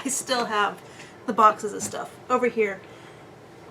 I still have the boxes of stuff over here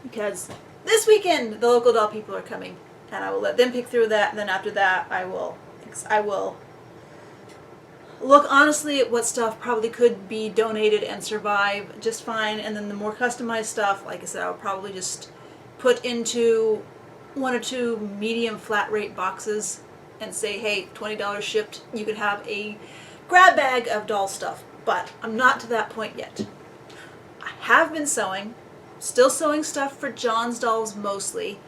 because this weekend the local doll people are coming, and I will let them pick through that, and then after that I will look honestly at what stuff probably could be donated and survive just fine, and then the more customized stuff, like I said, I'll probably just put into 1 or 2 medium flat rate boxes and say, hey, $20 shipped, you could have a grab bag of doll stuff. But I'm not to that point yet. I have been sewing, still sewing stuff for John's dolls mostly.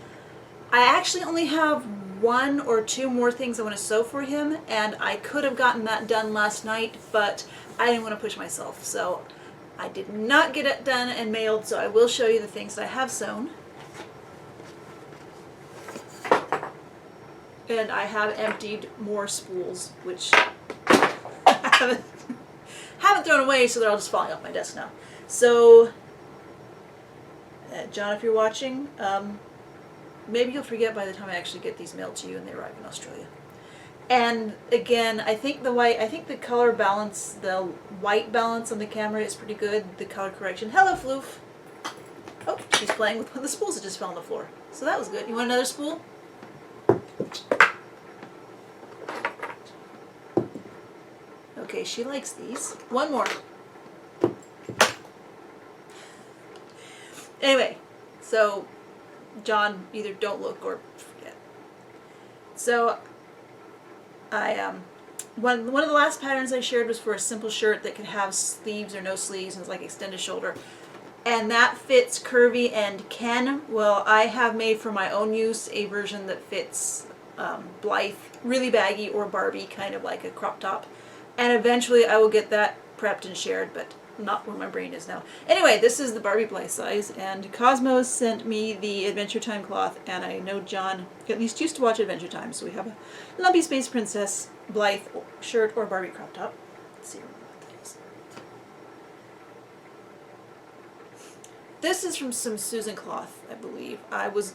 I actually only have 1 or 2 more things I want to sew for him, and I could have gotten that done last night, but I didn't want to push myself, so I did not get it done and mailed, so I will show you the things that I have sewn. And I have emptied more spools, which I haven't thrown away, so they're all just falling off my desk now. So, John, if you're watching, maybe you'll forget by the time I actually get these mailed to you and they arrive in Australia. And again, I think the color balance, the white balance on the camera is pretty good. The color correction. Hello, Floof. Oh, she's playing with one of the spools that just fell on the floor. So that was good. You want another spool? Okay, she likes these. 1 more. Anyway, so John, either don't look or forget. So one of the last patterns I shared was for a simple shirt that could have sleeves or no sleeves, and it's like extended shoulder. And that fits Curvy and Ken. Well, I have made for my own use a version that fits Blythe, really baggy, or Barbie, kind of like a crop top. And eventually I will get that prepped and shared, but not where my brain is now. Anyway, this is the Barbie Blythe size, and Cosmos sent me the Adventure Time cloth, and I know John at least used to watch Adventure Time, so we have a Lumpy Space Princess Blythe shirt or Barbie crop top. Let's see what that is. This is from some Susan cloth, I believe. I'm going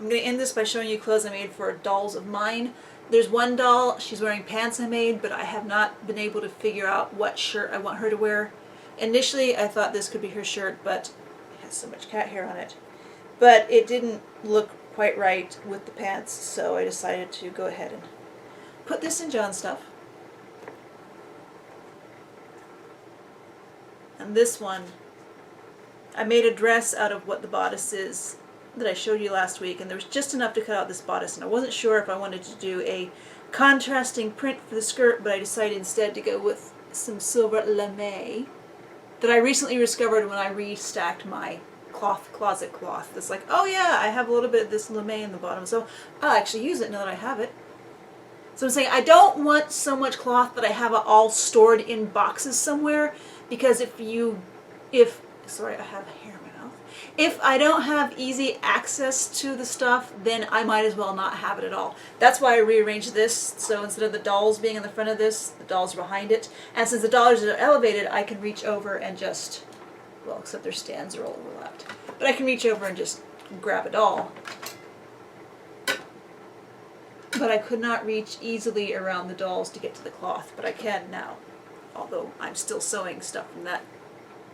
to end this by showing you clothes I made for dolls of mine. There's one doll, she's wearing pants I made, but I have not been able to figure out what shirt I want her to wear. Initially, I thought this could be her shirt, but it has so much cat hair on it. But it didn't look quite right with the pants, so I decided to go ahead and put this in John's stuff. And this one, I made a dress out of what the bodice is that I showed you last week, and there was just enough to cut out this bodice, and I wasn't sure if I wanted to do a contrasting print for the skirt, but I decided instead to go with some silver lame that I recently discovered when I restacked my closet cloth. It's like, oh yeah, I have a little bit of this lame in the bottom, so I'll actually use it now that I have it. So I'm saying I don't want so much cloth that I have it all stored in boxes somewhere, because sorry, I have hair in my mouth. If I don't have easy access to the stuff, then I might as well not have it at all. That's why I rearranged this, so instead of the dolls being in the front of this, the dolls are behind it. And since the dolls are elevated, I can reach over and just, well, except their stands are all overlapped. But I can reach over and just grab a doll. But I could not reach easily around the dolls to get to the cloth, but I can now. Although I'm still sewing stuff from that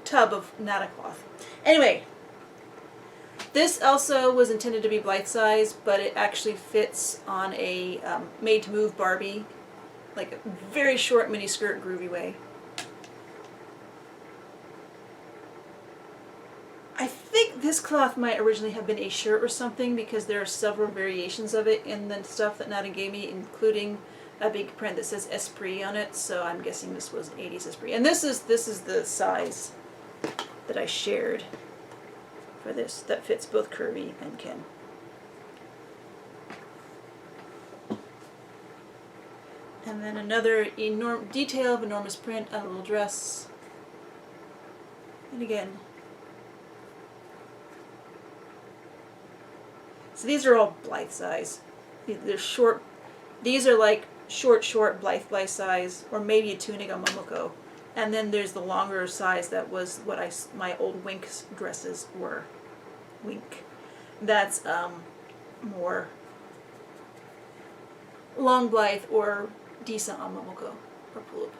tub of Nata cloth. Anyway, this also was intended to be Blythe size, but it actually fits on a made-to-move Barbie, like a very short mini skirt groovy way. I think this cloth might originally have been a shirt or something, because there are several variations of it in the stuff that Nata gave me, including a big print that says Esprit on it, so I'm guessing this was 80s Esprit. And this is the size that I shared for this, that fits both Curvy and Ken. And then another detail of enormous print on a little dress. And again, so these are all Blythe size. They're short. These are like short Blythe size, or maybe a tunic on Momoko. And then there's the longer size that was what my old Wink dresses were. Wink. That's more long Blythe or decent on Momoko or Pulip.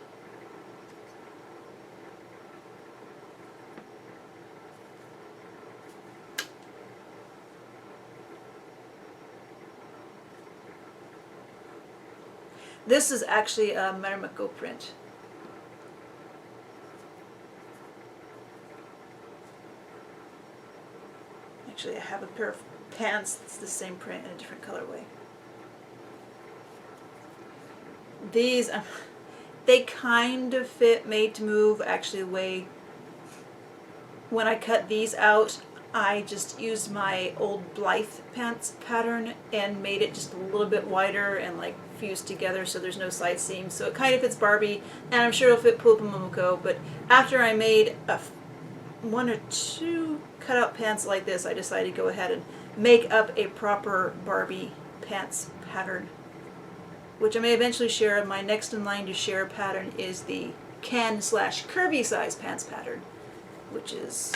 This is actually a Marimekko print. Actually, I have a pair of pants that's the same print in a different colorway. These, they kind of fit Made to Move. Actually, the way when I cut these out, I just used my old Blythe pants pattern and made it just a little bit wider and like fused together so there's no side seams. So it kind of fits Barbie, and I'm sure it'll fit Pulpa Momoko. But after I made one or two cutout pants like this, I decided to go ahead and make up a proper Barbie pants pattern, which I may eventually share. My next in line to share pattern is the can/curvy size pants pattern, which is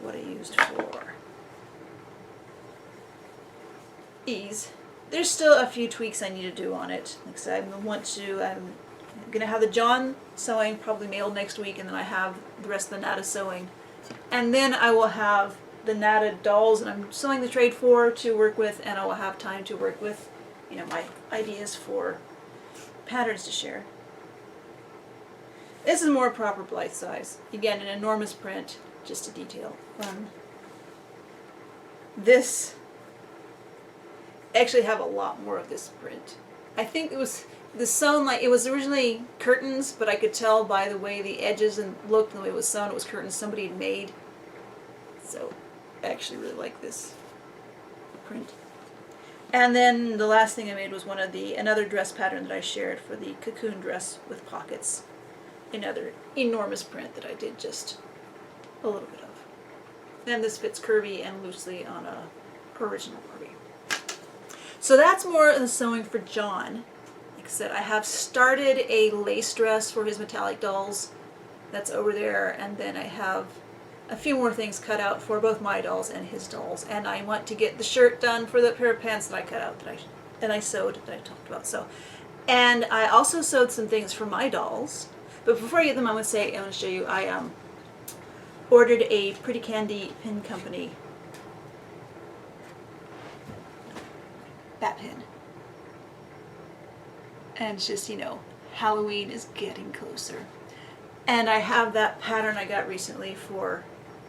what I used for ease. There's still a few tweaks I need to do on it. Like I said, I'm going to have the John sewing probably mailed next week, and then I have the rest of the Nada sewing. And then I will have the Nada dolls, and I'm sewing the trade for to work with, and I will have time to work with, you know, my ideas for patterns to share. This is more proper Blythe size. Again, an enormous print, just a detail. This, I actually have a lot more of this print. I think it was the sewn, like it was originally curtains, but I could tell by the way the edges and looked and the way it was sewn, it was curtains somebody had made. So I actually really like this print. And then the last thing I made was another dress pattern that I shared for the cocoon dress with pockets. Another enormous print that I did just a little bit of. And this fits curvy and loosely on a original Barbie. So that's more of the sewing for John. Like I said, I have started a lace dress for his metallic dolls. That's over there, and then I have a few more things cut out for both my dolls and his dolls. And I want to get the shirt done for the pair of pants that I cut out that I sewed that I talked about. So, and I also sewed some things for my dolls. But before I get them, I want to show you. I ordered a Pretty Candy pin company bat pin. And it's just, you know, Halloween is getting closer. And I have that pattern I got recently for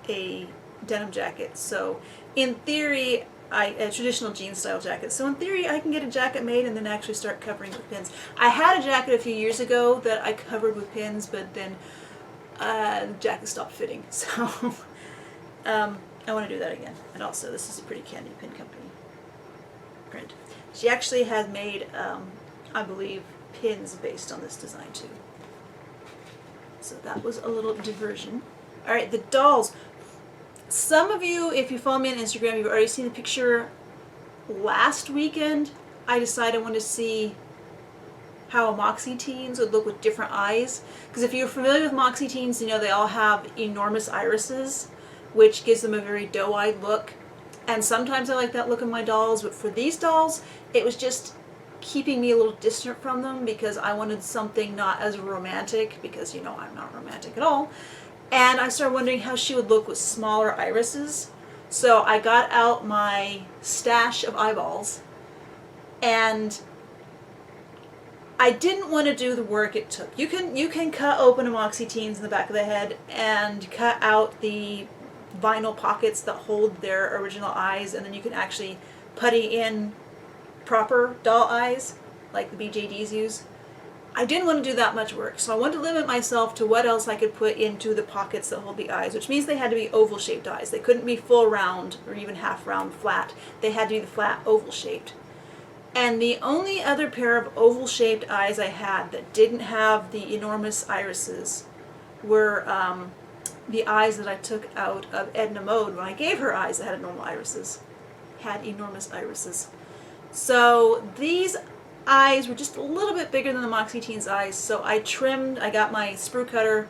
a denim jacket. So in theory, a traditional jean style jacket. So in theory, I can get a jacket made and then actually start covering with pins. I had a jacket a few years ago that I covered with pins, but then the jacket stopped fitting. So I want to do that again. And also, this is a Pretty Candy pin company print. She actually has made, I believe, pins based on this design too. So that was a little diversion. All right, the dolls. Some of you, if you follow me on Instagram, you've already seen the picture. Last weekend, I decided I wanted to see how Moxie Teens would look with different eyes. Because if you're familiar with Moxie Teens, you know they all have enormous irises, which gives them a very doe-eyed look. And sometimes I like that look in my dolls, but for these dolls, it was just keeping me a little distant from them because I wanted something not as romantic, because, you know, I'm not romantic at all. And I started wondering how she would look with smaller irises. So I got out my stash of eyeballs, and I didn't want to do the work it took. You can cut open a Moxie Teens in the back of the head and cut out the vinyl pockets that hold their original eyes, and then you can actually putty in proper doll eyes like the BJDs use. I didn't want to do that much work, so I wanted to limit myself to what else I could put into the pockets that hold the eyes, which means they had to be oval shaped eyes. They couldn't be full round or even half round flat. They had to be the flat oval shaped. And the only other pair of oval shaped eyes I had that didn't have the enormous irises were the eyes that I took out of Edna Mode when I gave her eyes that had normal irises. Had enormous irises. So these eyes were just a little bit bigger than the Moxie Teens eyes, so I got my sprue cutter,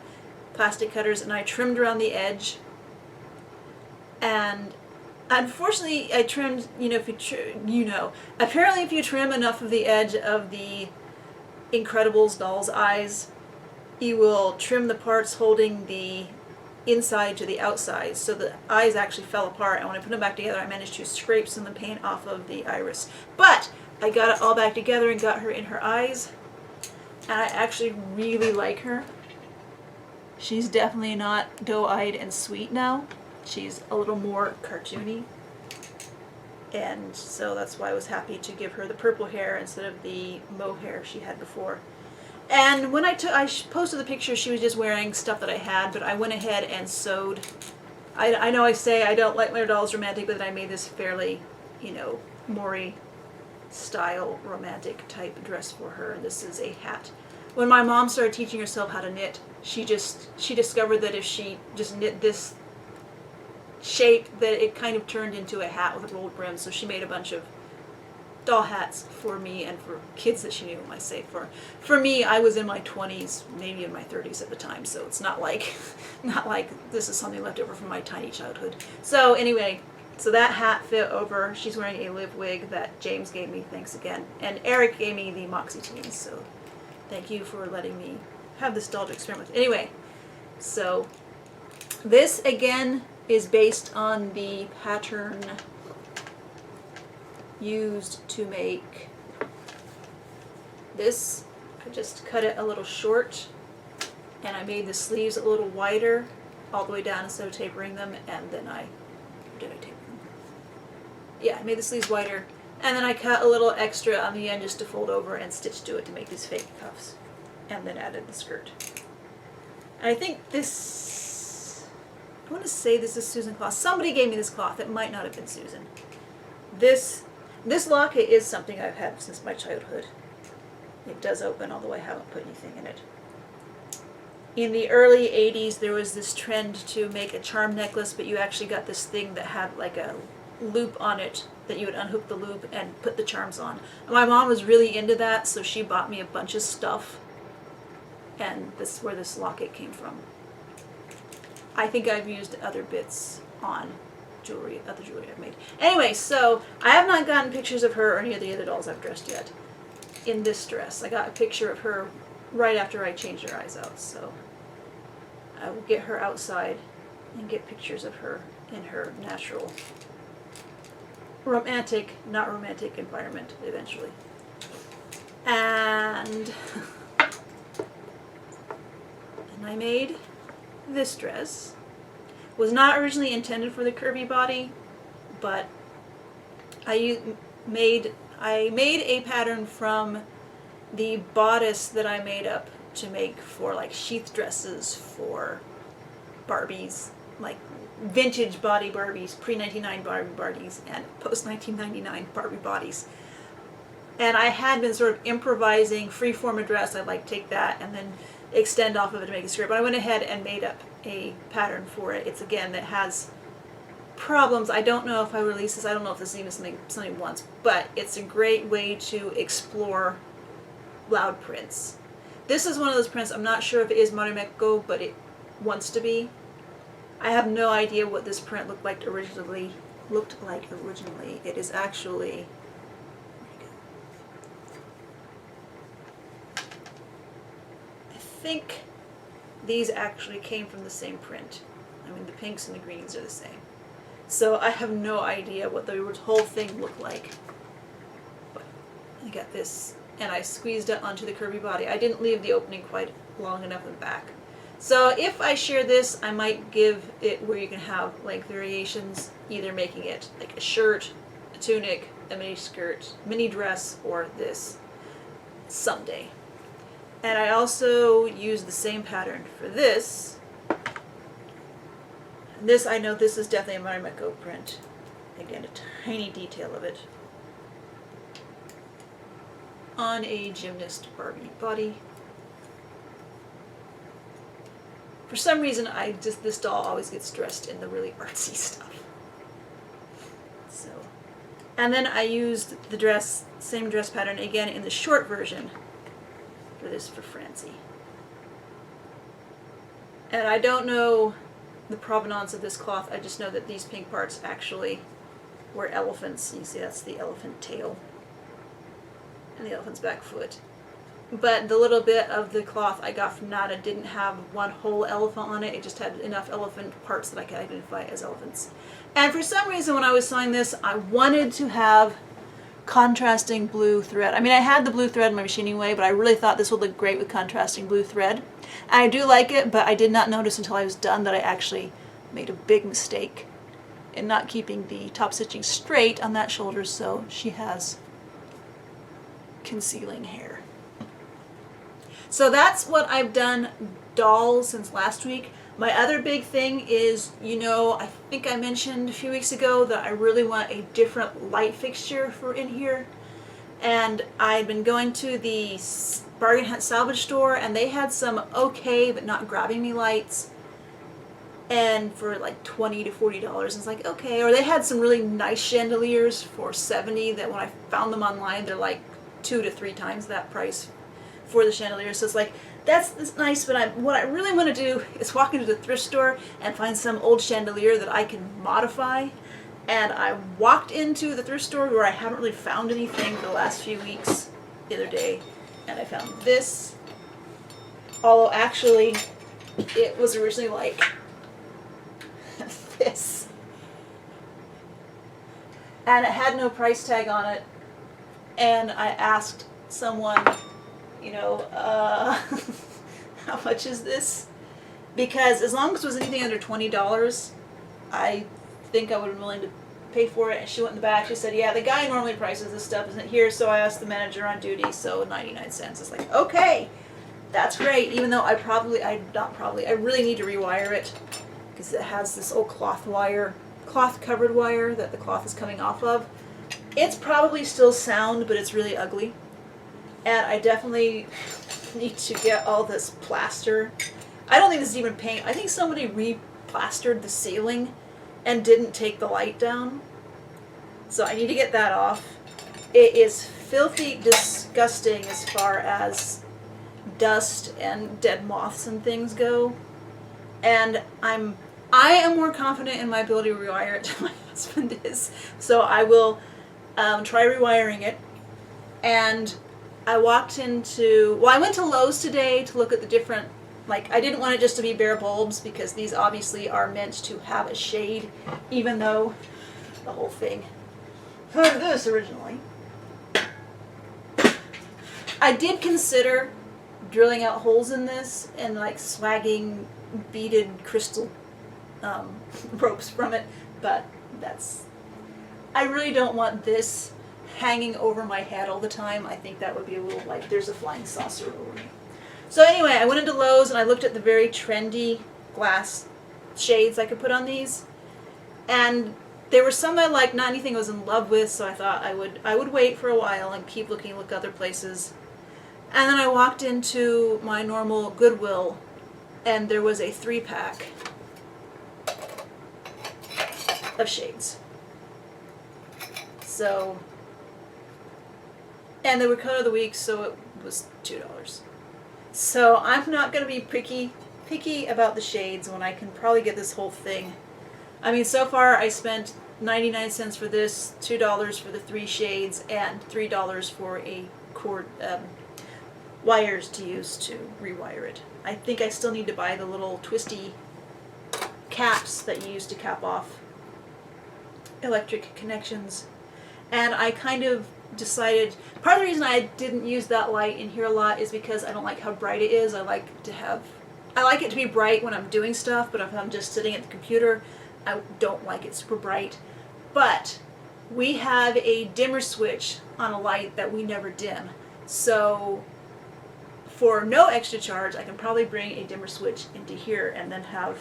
plastic cutters, and I trimmed around the edge. And unfortunately, I trimmed, apparently if you trim enough of the edge of the Incredibles doll's eyes, you will trim the parts holding the inside to the outside, so the eyes actually fell apart, and when I put them back together I managed to scrape some of the paint off of the iris. But I got it all back together and got her in her eyes. And I actually really like her. She's definitely not doe-eyed and sweet now. She's a little more cartoony. And so that's why I was happy to give her the purple hair instead of the mohair she had before. And when I posted the picture, she was just wearing stuff that I had, but I went ahead and sewed. I know I say I don't like my dolls romantic, but I made this fairly, you know, Maury style romantic type dress for her, and this is a hat. When my mom started teaching herself how to knit, she discovered that if she just knit this shape, that it kind of turned into a hat with a rolled brim, so she made a bunch of doll hats for me and for kids that she knew. I say for me, I was in my 20s, maybe in my 30s at the time, so it's not like this is something left over from my tiny childhood. So anyway, so that hat fit over. She's wearing a Liv wig that James gave me, thanks again, and Eric gave me the Moxie Teens, so thank you for letting me have this doll to experiment with. Anyway, so this again is based on the pattern used to make this. I just cut it a little short, and I made the sleeves a little wider all the way down instead of tapering them, and then did I taper them? Yeah, I made the sleeves wider, and then I cut a little extra on the end just to fold over and stitch to it to make these fake cuffs, and then added the skirt. And I think this, I want to say this is Susan cloth. Somebody gave me this cloth. It might not have been Susan. This locket is something I've had since my childhood. It does open, although I haven't put anything in it. In the early 80s, there was this trend to make a charm necklace, but you actually got this thing that had like a loop on it that you would unhook the loop and put the charms on. And my mom was really into that, so she bought me a bunch of stuff, and this is where this locket came from. I think I've used other bits on other jewelry I've made. Anyway, so I have not gotten pictures of her or any of the other dolls I've dressed yet in this dress. I got a picture of her right after I changed her eyes out, so I will get her outside and get pictures of her in her natural romantic, not romantic environment eventually. And I made this dress. Was not originally intended for the curvy body, but I made a pattern from the bodice that I made up to make for like sheath dresses for Barbies, like vintage body Barbies, pre-1999 Barbie Barbies and post-1999 Barbie bodies. And I had been sort of improvising freeform a dress. I'd like take that and then extend off of it to make a skirt. But I went ahead and made up a pattern for it. It's again that has problems. I don't know if I release this. I don't know if this is even something somebody wants, but it's a great way to explore loud prints. This is one of those prints. I'm not sure if it is Marimekko, but it wants to be. I have no idea what this print looked like originally. It is actually, I think these actually came from the same print. I mean, the pinks and the greens are the same. So I have no idea what the whole thing looked like. But I got this, and I squeezed it onto the curvy body. I didn't leave the opening quite long enough in the back. So if I share this, I might give it where you can have like variations, either making it like a shirt, a tunic, a mini skirt, mini dress, or this someday. And I also use the same pattern for this. And this, I know this is definitely a Marimekko print. Again, a tiny detail of it on a gymnast Barbie body. For some reason, this doll always gets dressed in the really artsy stuff. So, and then I used the same dress pattern again in the short version for this for Francie. And I don't know the provenance of this cloth. I just know that these pink parts actually were elephants. You see, that's the elephant tail and the elephant's back foot. But the little bit of the cloth I got from Nada didn't have one whole elephant on it. It just had enough elephant parts that I could identify as elephants. And for some reason when I was sewing this, I wanted to have contrasting blue thread. I mean, I had the blue thread in my machining way, but I really thought this would look great with contrasting blue thread. And I do like it, but I did not notice until I was done that I actually made a big mistake in not keeping the top stitching straight on that shoulder, so she has concealing hair. So that's what I've done dolls since last week. My other big thing is, I think I mentioned a few weeks ago that I really want a different light fixture for in here. And I've been going to the Bargain Hunt salvage store, and they had some okay but not grabbing me lights, and for like $20 to $40. And it's like, okay. Or they had some really nice chandeliers for $70 that when I found them online, they're like 2 to 3 times that price for the chandeliers. So it's like, that's nice, but what I really want to do is walk into the thrift store and find some old chandelier that I can modify. And I walked into the thrift store where I haven't really found anything for the last few weeks the other day, and I found this. Although actually, it was originally like this. And it had no price tag on it. And I asked someone, how much is this? Because as long as it was anything under $20, I think I would have been willing to pay for it. And she went in the back, she said, yeah, the guy normally prices this stuff, isn't here, so I asked the manager on duty, so 99 cents. It's like, okay, that's great, even though I really need to rewire it, because it has this old cloth covered wire that the cloth is coming off of. It's probably still sound, but it's really ugly. And I definitely need to get all this plaster. I don't think this is even paint. I think somebody re-plastered the ceiling and didn't take the light down. So I need to get that off. It is filthy disgusting as far as dust and dead moths and things go. And I am more confident in my ability to rewire it than my husband is. So I will try rewiring it. And I went to Lowe's today to look at the different, I didn't want it just to be bare bulbs, because these obviously are meant to have a shade, even though the whole thing heard this originally. I did consider drilling out holes in this and swagging beaded crystal ropes from it, but I really don't want this hanging over my head all the time. I think that would be a little there's a flying saucer over me. So anyway, I went into Lowe's and I looked at the very trendy glass shades I could put on these, and there were some I liked, not anything I was in love with, so I thought I would wait for a while and keep looking, look other places. And then I walked into my normal Goodwill, and there was a 3-pack of shades. So, and they were cut of the week, so it was $2. So I'm not going to be picky about the shades when I can probably get this whole thing. I mean, so far I spent 99 cents for this, $2 for the 3 shades, and $3 for a cord, wires to use to rewire it. I think I still need to buy the little twisty caps that you use to cap off electric connections. And I kind of decided, part of the reason I didn't use that light in here a lot is because I don't like how bright it is. I like it to be bright when I'm doing stuff, but if I'm just sitting at the computer, I don't like it super bright. But we have a dimmer switch on a light that we never dim. So for no extra charge, I can probably bring a dimmer switch into here and then have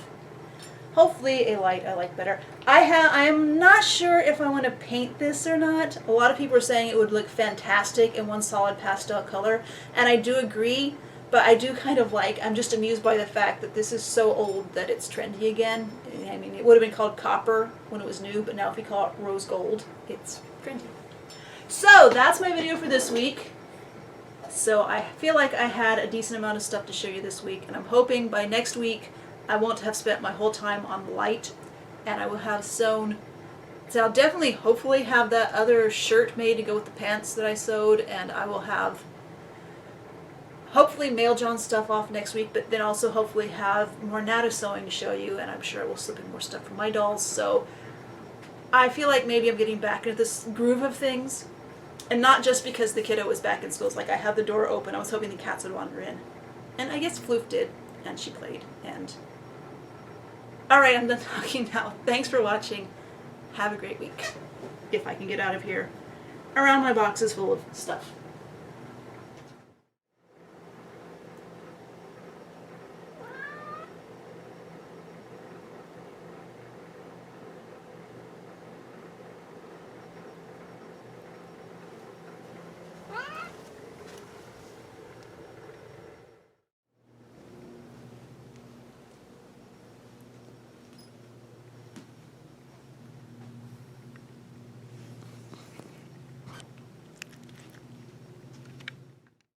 hopefully a light I like better. I am not sure if I want to paint this or not. A lot of people are saying it would look fantastic in one solid pastel color, and I do agree, but I do kind of I'm just amused by the fact that this is so old that it's trendy again. I mean, it would have been called copper when it was new, but now if we call it rose gold, it's trendy. So that's my video for this week. So I feel like I had a decent amount of stuff to show you this week, and I'm hoping by next week I won't have spent my whole time on the light, and I will have sewn. So I'll definitely, hopefully, have that other shirt made to go with the pants that I sewed, and I will have hopefully mail John stuff off next week, but then also hopefully have more Nata sewing to show you, and I'm sure I will slip in more stuff from my dolls. So I feel like maybe I'm getting back into this groove of things. And not just because the kiddo was back in school. It's like I had the door open. I was hoping the cats would wander in. And I guess Floof did. And she played. And alright, I'm done talking now. Thanks for watching. Have a great week. If I can get out of here around my boxes full of stuff.